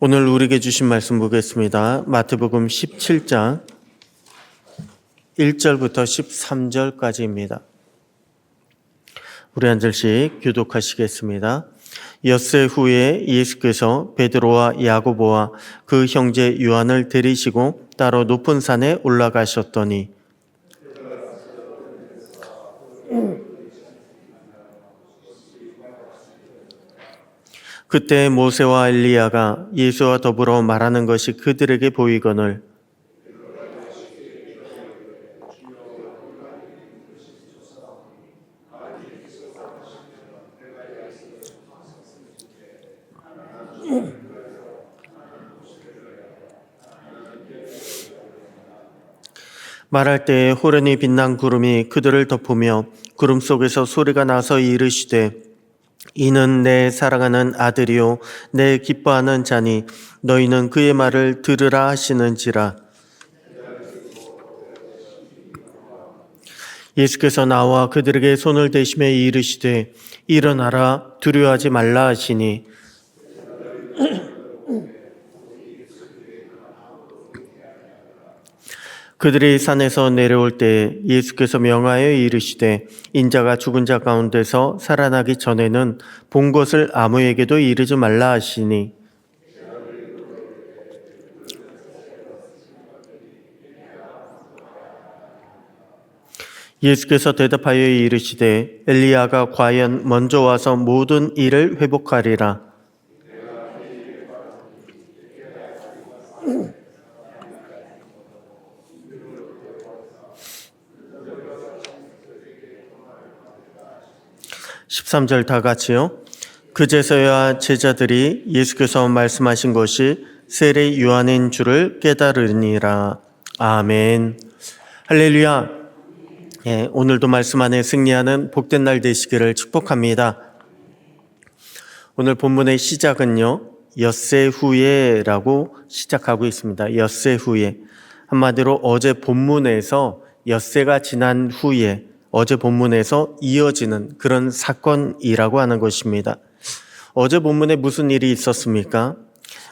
오늘 우리에게 주신 말씀 보겠습니다. 마태복음 17장 1절부터 13절까지입니다. 우리 한 절씩 교독하시겠습니다. 엿새 후에 예수께서 베드로와 야고보와 그 형제 요한을 데리시고 따로 높은 산에 올라가셨더니 그때 모세와 엘리야가 예수와 더불어 말하는 것이 그들에게 보이거늘 말할 때에 호련히 빛난 구름이 그들을 덮으며 구름 속에서 소리가 나서 이르시되 이는 내 사랑하는 아들이요 내 기뻐하는 자니 너희는 그의 말을 들으라 하시는지라. 예수께서 나와 그들에게 손을 대시며 이르시되 일어나라 두려워하지 말라 하시니 그들이 산에서 내려올 때 예수께서 명하여 이르시되 인자가 죽은 자 가운데서 살아나기 전에는 본 것을 아무에게도 이르지 말라 하시니 예수께서 대답하여 이르시되 엘리야가 과연 먼저 와서 모든 일을 회복하리라. (13절) 다 같이요. 그제서야 제자들이 예수께서 말씀하신 것이 세례 요한인 줄을 깨달으니라. 아멘. 할렐루야. 오늘도 말씀 안에 승리하는 복된 날 되시기를 축복합니다. 오늘 본문의 시작은요, 엿새 후에라고 시작하고 있습니다. 엿새 후에. 한마디로 어제 본문에서 엿새가 지난 후에 어제 본문에서 이어지는 그런 사건이라고 하는 것입니다. 어제 본문에 무슨 일이 있었습니까?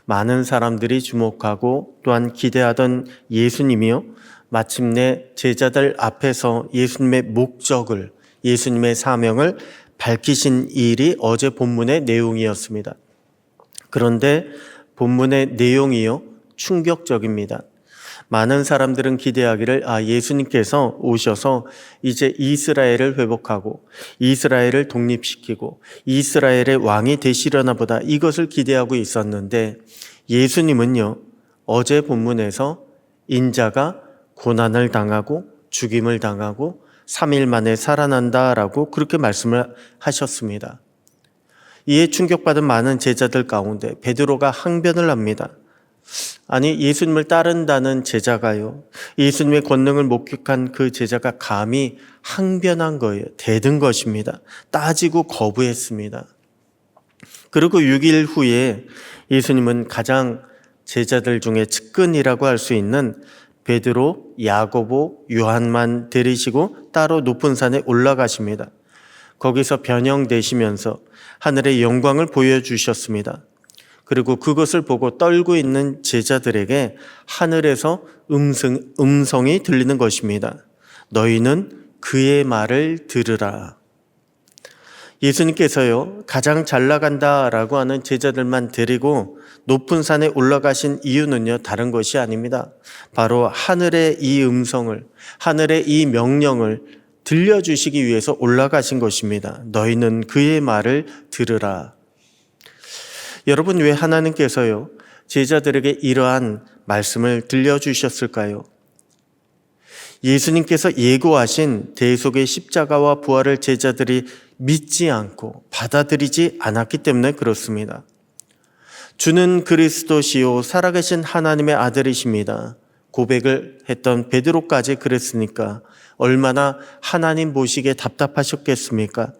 많은 사람들이 주목하고 또한 기대하던 예수님이요, 마침내 제자들 앞에서 예수님의 목적을, 예수님의 사명을 밝히신 일이 어제 본문의 내용이었습니다. 그런데 본문의 내용이요, 충격적입니다. 많은 사람들은 기대하기를 예수님께서 오셔서 이제 이스라엘을 회복하고 이스라엘을 독립시키고 이스라엘의 왕이 되시려나 보다, 이것을 기대하고 있었는데 예수님은요, 어제 본문에서 인자가 고난을 당하고 죽임을 당하고 3일 만에 살아난다라고 그렇게 말씀을 하셨습니다. 이에 충격받은 많은 제자들 가운데 베드로가 항변을 합니다. 아니, 예수님을 따른다는 제자가요, 예수님의 권능을 목격한 그 제자가 감히 항변한 거예요. 대든 것입니다. 따지고 거부했습니다. 그리고 6일 후에 예수님은 가장 제자들 중에 측근이라고 할 수 있는 베드로, 야고보, 요한만 데리시고 따로 높은 산에 올라가십니다. 거기서 변형되시면서 하늘의 영광을 보여주셨습니다. 그리고 그것을 보고 떨고 있는 제자들에게 하늘에서 음성이 들리는 것입니다. 너희는 그의 말을 들으라. 예수님께서요, 가장 잘 나간다라고 하는 제자들만 데리고 높은 산에 올라가신 이유는요, 다른 것이 아닙니다. 바로 하늘의 이 음성을, 하늘의 이 명령을 들려주시기 위해서 올라가신 것입니다. 너희는 그의 말을 들으라. 여러분, 왜 하나님께서요, 제자들에게 이러한 말씀을 들려주셨을까요? 예수님께서 예고하신 대속의 십자가와 부활을 제자들이 믿지 않고 받아들이지 않았기 때문에 그렇습니다. 주는 그리스도시요 살아계신 하나님의 아들이십니다. 고백을 했던 베드로까지 그랬으니까 얼마나 하나님 보시기에 답답하셨겠습니까?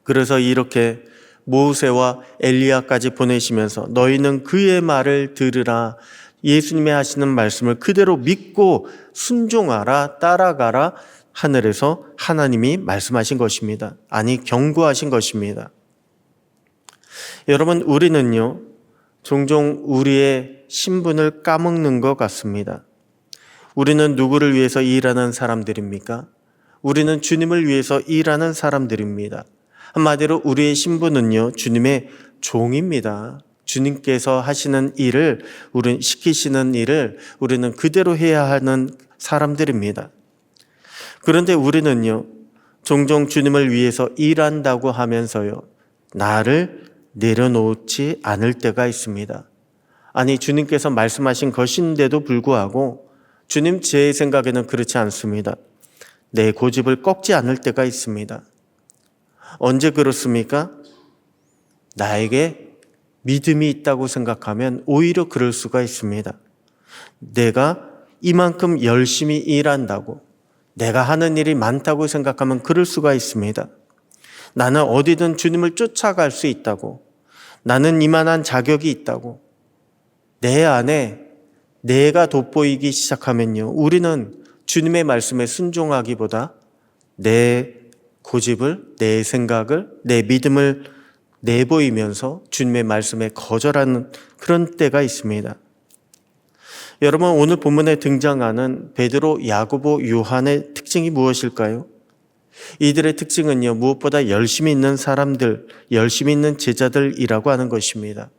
그래서 이렇게 모세와 엘리야까지 보내시면서 너희는 그의 말을 들으라, 예수님의 하시는 말씀을 그대로 믿고 순종하라, 따라가라, 하늘에서 하나님이 말씀하신 것입니다. 아니, 경고하신 것입니다. 여러분, 우리는요, 종종 우리의 신분을 까먹는 것 같습니다. 우리는 누구를 위해서 일하는 사람들입니까? 우리는 주님을 위해서 일하는 사람들입니다. 한마디로 우리의 신분은요, 주님의 종입니다. 주님께서 하시는 일을, 시키시는 일을 우리는 그대로 해야 하는 사람들입니다. 그런데 우리는요, 종종 주님을 위해서 일한다고 하면서요, 나를 내려놓지 않을 때가 있습니다. 아니, 주님께서 말씀하신 것인데도 불구하고 주님 제 생각에는 그렇지 않습니다. 내 고집을 꺾지 않을 때가 있습니다. 언제 그렇습니까? 나에게 믿음이 있다고 생각하면 오히려 그럴 수가 있습니다. 내가 이만큼 열심히 일한다고, 내가 하는 일이 많다고 생각하면 그럴 수가 있습니다. 나는 어디든 주님을 쫓아갈 수 있다고, 나는 이만한 자격이 있다고, 내 안에 내가 돋보이기 시작하면요, 우리는 주님의 말씀에 순종하기보다 내 고집을, 내 생각을, 내 믿음을 내보이면서 주님의 말씀에 거절하는 그런 때가 있습니다. 여러분, 오늘 본문에 등장하는 베드로, 야고보, 요한의 특징이 무엇일까요? 이들의 특징은요, 무엇보다 열심히 있는 사람들, 열심히 있는 제자들이라고 하는 것입니다.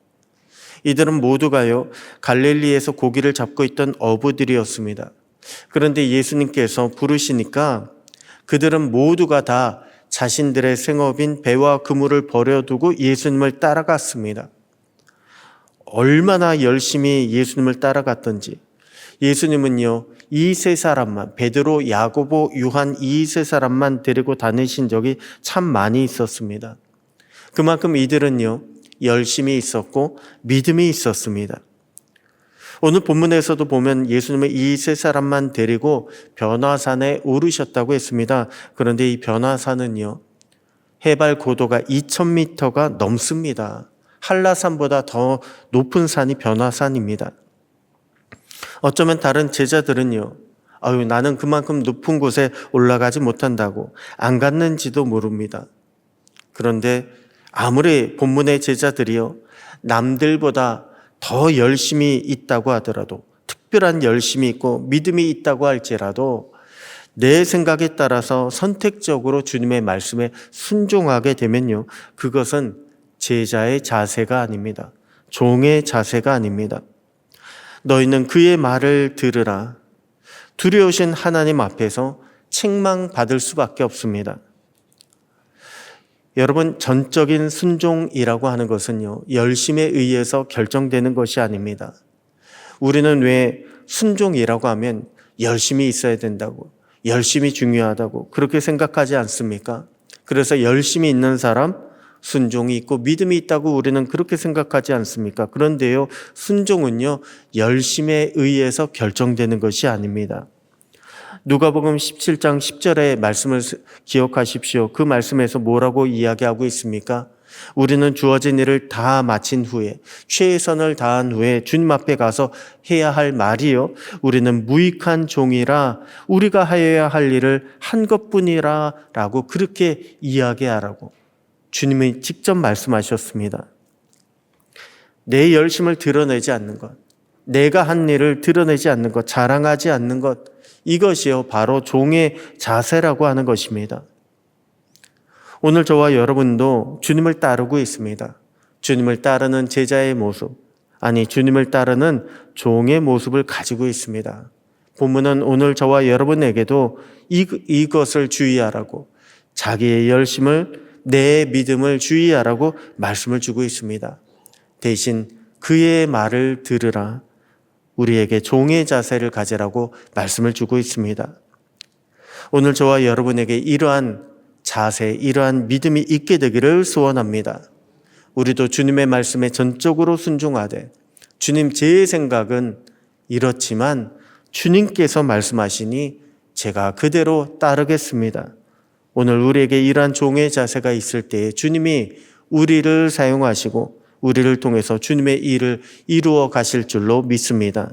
이들은 모두가요, 갈릴리에서 고기를 잡고 있던 어부들이었습니다. 그런데 예수님께서 부르시니까 그들은 모두가 다 자신들의 생업인 배와 그물을 버려두고 예수님을 따라갔습니다. 얼마나 열심히 예수님을 따라갔던지. 예수님은요, 이 세 사람만, 베드로, 야고보, 요한 이 세 사람만 데리고 다니신 적이 참 많이 있었습니다. 그만큼 이들은요, 열심히 있었고 믿음이 있었습니다. 오늘 본문에서도 보면 예수님은 이 세 사람만 데리고 변화산에 오르셨다고 했습니다. 그런데 이 변화산은요, 해발 고도가 2000m가 넘습니다. 한라산보다 더 높은 산이 변화산입니다. 어쩌면 다른 제자들은요, 나는 그만큼 높은 곳에 올라가지 못한다고 안 갔는지도 모릅니다. 그런데 아무리 본문의 제자들이요, 남들보다 더 열심히 있다고 하더라도, 특별한 열심이 있고 믿음이 있다고 할지라도 내 생각에 따라서 선택적으로 주님의 말씀에 순종하게 되면요, 그것은 제자의 자세가 아닙니다. 종의 자세가 아닙니다. 너희는 그의 말을 들으라. 두려우신 하나님 앞에서 책망받을 수밖에 없습니다. 여러분, 전적인 순종이라고 하는 것은요, 열심에 의해서 결정되는 것이 아닙니다. 우리는 왜 순종이라고 하면 열심히 있어야 된다고, 열심히 중요하다고 그렇게 생각하지 않습니까? 그래서 열심히 있는 사람, 순종이 있고 믿음이 있다고 우리는 그렇게 생각하지 않습니까? 그런데요, 순종은요, 열심에 의해서 결정되는 것이 아닙니다. 누가복음 17장 10절의 말씀을 기억하십시오. 그 말씀에서 뭐라고 이야기하고 있습니까? 우리는 주어진 일을 다 마친 후에, 최선을 다한 후에 주님 앞에 가서 해야 할 말이요, 우리는 무익한 종이라 우리가 하여야 할 일을 한 것뿐이라 라고 그렇게 이야기하라고 주님이 직접 말씀하셨습니다. 내 열심을 드러내지 않는 것, 내가 한 일을 드러내지 않는 것, 자랑하지 않는 것, 이것이요, 바로 종의 자세라고 하는 것입니다. 오늘 저와 여러분도 주님을 따르고 있습니다. 주님을 따르는 제자의 모습, 아니 주님을 따르는 종의 모습을 가지고 있습니다. 본문은 오늘 저와 여러분에게도 이것을 주의하라고, 자기의 열심을, 내 믿음을 주의하라고 말씀을 주고 있습니다. 대신 그의 말을 들으라, 우리에게 종의 자세를 가지라고 말씀을 주고 있습니다. 오늘 저와 여러분에게 이러한 자세, 이러한 믿음이 있게 되기를 소원합니다. 우리도 주님의 말씀에 전적으로 순종하되, 주님, 제 생각은 이렇지만 주님께서 말씀하시니 제가 그대로 따르겠습니다. 오늘 우리에게 이러한 종의 자세가 있을 때에 주님이 우리를 사용하시고 우리를 통해서 주님의 일을 이루어 가실 줄로 믿습니다.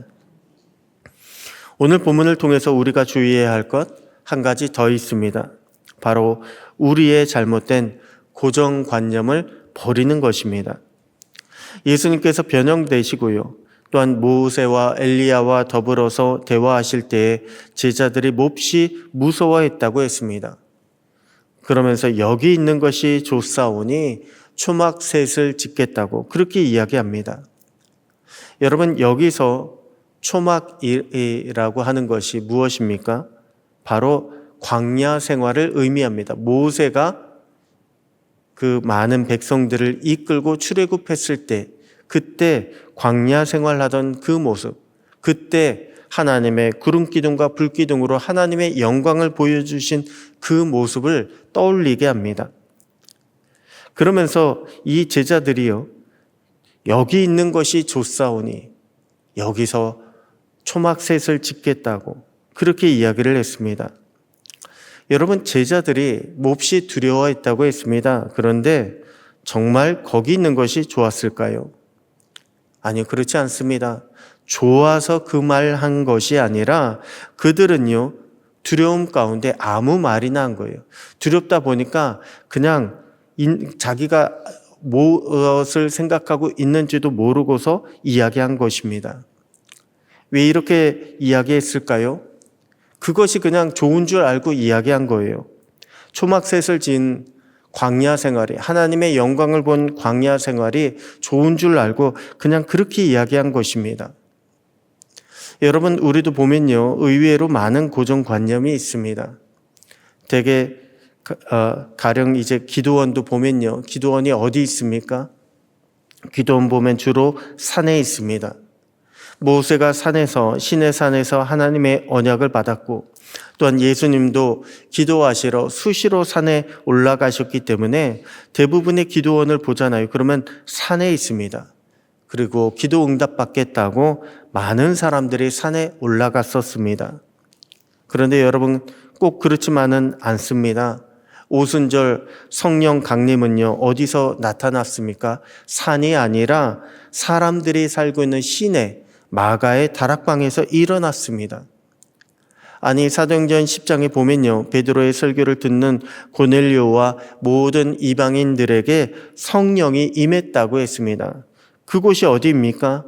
오늘 본문을 통해서 우리가 주의해야 할 것 한 가지 더 있습니다. 바로 우리의 잘못된 고정관념을 버리는 것입니다. 예수님께서 변형되시고요. 또한 모세와 엘리야와 더불어서 대화하실 때에 제자들이 몹시 무서워했다고 했습니다. 그러면서 여기 있는 것이 좋사오니 초막셋을 짓겠다고 그렇게 이야기합니다. 여러분, 여기서 초막이라고 하는 것이 무엇입니까? 바로 광야 생활을 의미합니다. 모세가 그 많은 백성들을 이끌고 출애굽했을 때, 그때 광야 생활하던 그 모습, 그때 하나님의 구름 기둥과 불 기둥으로 하나님의 영광을 보여주신 그 모습을 떠올리게 합니다. 그러면서 이 제자들이요, 여기 있는 것이 좋사오니 여기서 초막셋을 짓겠다고 그렇게 이야기를 했습니다. 여러분, 제자들이 몹시 두려워했다고 했습니다. 그런데 정말 거기 있는 것이 좋았을까요? 아니요, 그렇지 않습니다. 좋아서 그 말 한 것이 아니라 그들은요, 두려움 가운데 아무 말이나 한 거예요. 두렵다 보니까 그냥 자기가 무엇을 생각하고 있는지도 모르고서 이야기한 것입니다. 왜 이렇게 이야기했을까요? 그것이 그냥 좋은 줄 알고 이야기한 거예요. 초막셋을 지은 광야 생활이, 하나님의 영광을 본 광야 생활이 좋은 줄 알고 그냥 그렇게 이야기한 것입니다. 여러분, 우리도 보면요, 의외로 많은 고정관념이 있습니다. 대개 가령 이제 기도원도 보면요, 기도원이 어디 있습니까? 기도원 보면 주로 산에 있습니다. 모세가 시내 산에서 하나님의 언약을 받았고, 또한 예수님도 기도하시러 수시로 산에 올라가셨기 때문에 대부분의 기도원을 보잖아요. 그러면 산에 있습니다. 그리고 기도 응답 받겠다고 많은 사람들이 산에 올라갔었습니다. 그런데 여러분, 꼭 그렇지만은 않습니다. 오순절 성령 강림은요, 어디서 나타났습니까? 산이 아니라 사람들이 살고 있는 시내 마가의 다락방에서 일어났습니다. 아니, 사도행전 10장에 보면요, 베드로의 설교를 듣는 고넬료와 모든 이방인들에게 성령이 임했다고 했습니다. 그곳이 어디입니까?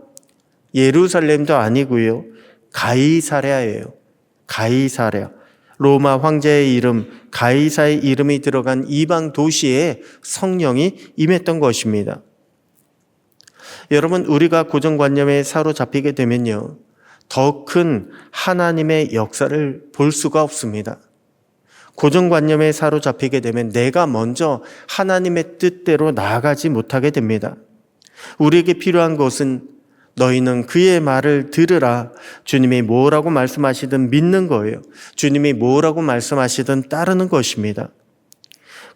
예루살렘도 아니고요, 가이사랴예요. 가이사랴. 로마 황제의 이름, 가이사의 이름이 들어간 이방 도시에 성령이 임했던 것입니다. 여러분, 우리가 고정관념에 사로잡히게 되면요, 더 큰 하나님의 역사를 볼 수가 없습니다. 고정관념에 사로잡히게 되면 내가 먼저 하나님의 뜻대로 나아가지 못하게 됩니다. 우리에게 필요한 것은 너희는 그의 말을 들으라. 주님이 뭐라고 말씀하시든 믿는 거예요. 주님이 뭐라고 말씀하시든 따르는 것입니다.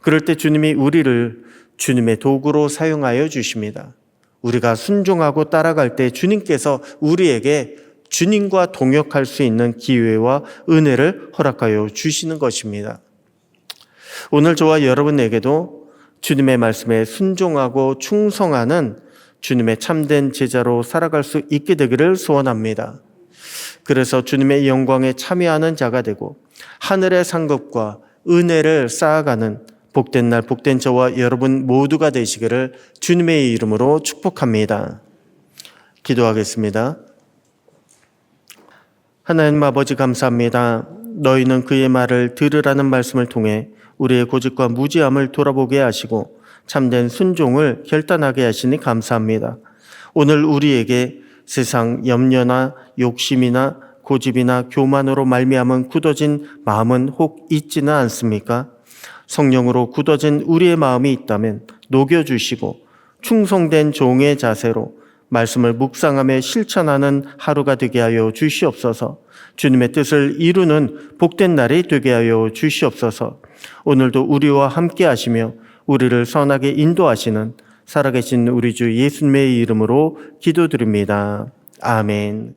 그럴 때 주님이 우리를 주님의 도구로 사용하여 주십니다. 우리가 순종하고 따라갈 때 주님께서 우리에게 주님과 동역할 수 있는 기회와 은혜를 허락하여 주시는 것입니다. 오늘 저와 여러분에게도 주님의 말씀에 순종하고 충성하는 주님의 참된 제자로 살아갈 수 있게 되기를 소원합니다. 그래서 주님의 영광에 참여하는 자가 되고 하늘의 상급과 은혜를 쌓아가는 복된 날, 복된 저와 여러분 모두가 되시기를 주님의 이름으로 축복합니다. 기도하겠습니다. 하나님 아버지, 감사합니다. 너희는 그의 말을 들으라는 말씀을 통해 우리의 고집과 무지함을 돌아보게 하시고 참된 순종을 결단하게 하시니 감사합니다. 오늘 우리에게 세상 염려나 욕심이나 고집이나 교만으로 말미암은 굳어진 마음은 혹 있지는 않습니까? 성령으로 굳어진 우리의 마음이 있다면 녹여주시고 충성된 종의 자세로 말씀을 묵상하며 실천하는 하루가 되게 하여 주시옵소서. 주님의 뜻을 이루는 복된 날이 되게 하여 주시옵소서. 오늘도 우리와 함께 하시며 우리를 선하게 인도하시는 살아계신 우리 주 예수님의 이름으로 기도드립니다. 아멘.